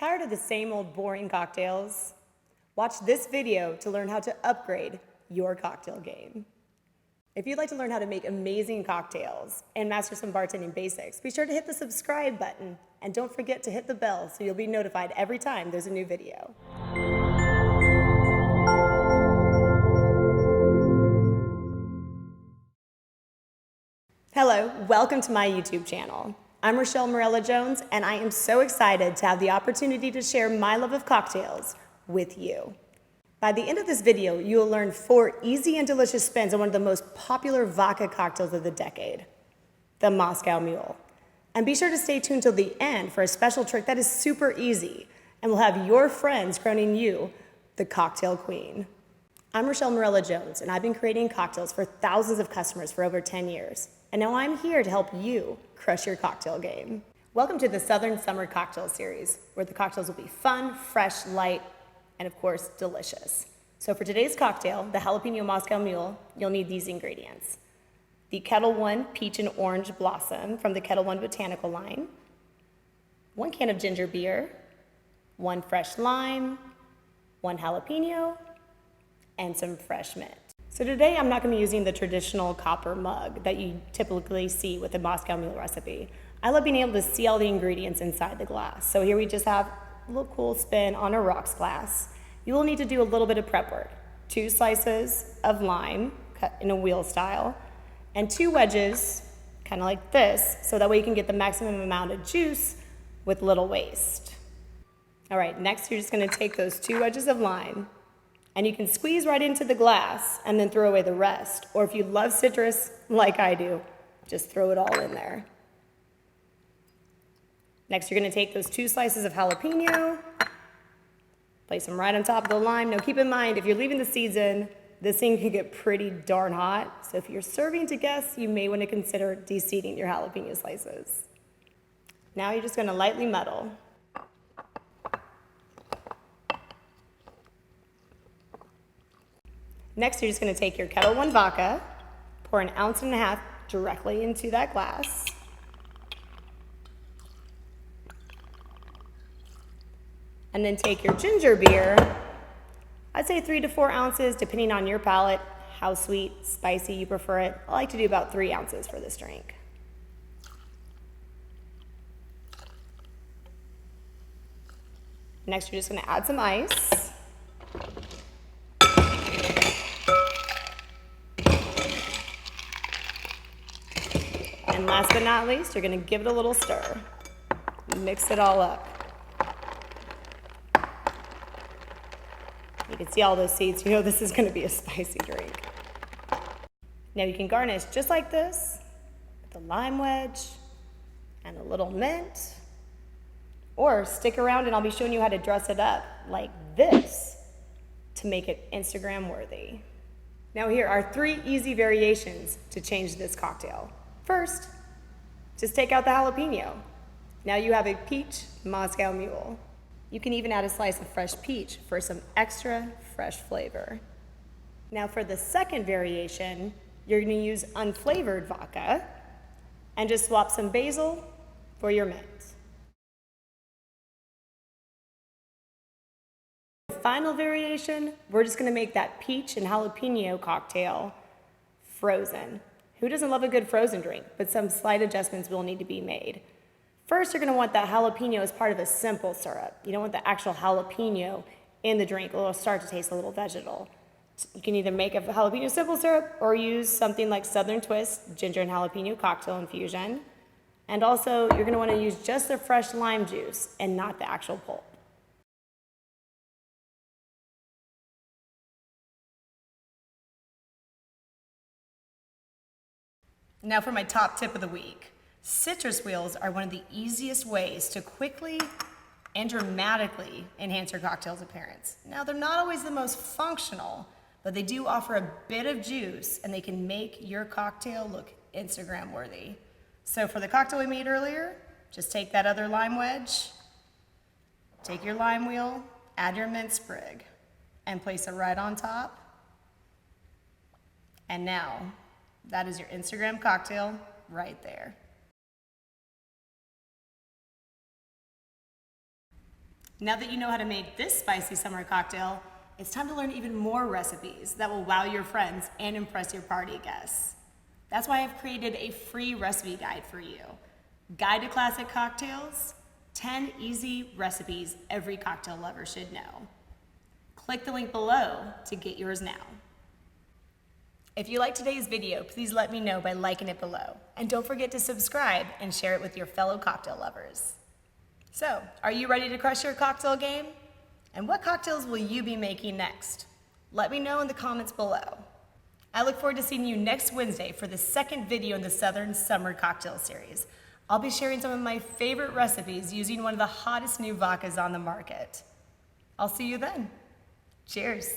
Tired of the same old boring cocktails? Watch this video to learn how to upgrade your cocktail game. If you'd like to learn how to make amazing cocktails and master some bartending basics, be sure to hit the subscribe button and don't forget to hit the bell so you'll be notified every time there's a new video. Hello, welcome to my YouTube channel. I'm Rochelle Morella Jones, and I am so excited to have the opportunity to share my love of cocktails with you. By the end of this video, you will learn 4 easy and delicious spins on one of the most popular vodka cocktails of the decade, the Moscow Mule. And be sure to stay tuned till the end for a special trick that is super easy and will have your friends crowning you the cocktail queen. I'm Rochelle Morella Jones, and I've been creating cocktails for thousands of customers for over 10 years. And now I'm here to help you crush your cocktail game. Welcome to the Southern Summer Cocktail Series, where the cocktails will be fun, fresh, light, and of course, delicious. So for today's cocktail, the Jalapeno Moscow Mule, you'll need these ingredients. The Ketel One Peach and Orange Blossom from the Ketel One Botanical line, 1 can of ginger beer, 1 fresh lime, 1 jalapeno, and some fresh mint. So today I'm not going to be using the traditional copper mug that you typically see with the Moscow Mule recipe. I love being able to see all the ingredients inside the glass. So here we just have a little cool spin on a rocks glass. You will need to do a little bit of prep work. 2 slices of lime cut in a wheel style and 2 wedges, kind of like this, so that way you can get the maximum amount of juice with little waste. All right, next you're just going to take those 2 wedges of lime, and you can squeeze right into the glass and then throw away the rest. Or if you love citrus, like I do, just throw it all in there. Next, you're gonna take those 2 slices of jalapeno, place them right on top of the lime. Now keep in mind, if you're leaving the seeds in, this thing can get pretty darn hot. So if you're serving to guests, you may wanna consider de-seeding your jalapeno slices. Now you're just gonna lightly muddle. Next, you're just going to take your Ketel One vodka, pour 1.5 ounces directly into that glass. And then take your ginger beer, I'd say 3 to 4 ounces, depending on your palate, how sweet, spicy you prefer it. I like to do about 3 ounces for this drink. Next, you're just going to add some ice. And last but not least, you're going to give it a little stir. Mix it all up. You can see all those seeds. You know this is going to be a spicy drink. Now you can garnish just like this with a lime wedge and a little mint. Or stick around and I'll be showing you how to dress it up like this to make it Instagram worthy. Now here are 3 easy variations to change this cocktail. First, just take out the jalapeno. Now you have a peach Moscow Mule. You can even add a slice of fresh peach for some extra fresh flavor. Now for the second variation, you're going to use unflavored vodka and just swap some basil for your mint. The final variation, we're just going to make that peach and jalapeno cocktail frozen. Who doesn't love a good frozen drink? But some slight adjustments will need to be made. First, you're going to want that jalapeno as part of a simple syrup. You don't want the actual jalapeno in the drink. It'll start to taste a little vegetal. You can either make a jalapeno simple syrup or use something like Southern Twist ginger and jalapeno cocktail infusion. And also, you're going to want to use just the fresh lime juice and not the actual pulp. Now for my top tip of the week. Citrus wheels are one of the easiest ways to quickly and dramatically enhance your cocktail's appearance. Now they're not always the most functional, but they do offer a bit of juice and they can make your cocktail look Instagram worthy. So for the cocktail we made earlier, just take that other lime wedge, take your lime wheel, add your mint sprig, and place it right on top. And now, that is your Instagram cocktail right there. Now that you know how to make this spicy summer cocktail, it's time to learn even more recipes that will wow your friends and impress your party guests. That's why I've created a free recipe guide for you. Guide to Classic Cocktails, 10 easy recipes every cocktail lover should know. Click the link below to get yours now. If you liked today's video, please let me know by liking it below. And don't forget to subscribe and share it with your fellow cocktail lovers. So, are you ready to crush your cocktail game? And what cocktails will you be making next? Let me know in the comments below. I look forward to seeing you next Wednesday for the second video in the Southern Summer Cocktail Series. I'll be sharing some of my favorite recipes using one of the hottest new vodkas on the market. I'll see you then. Cheers.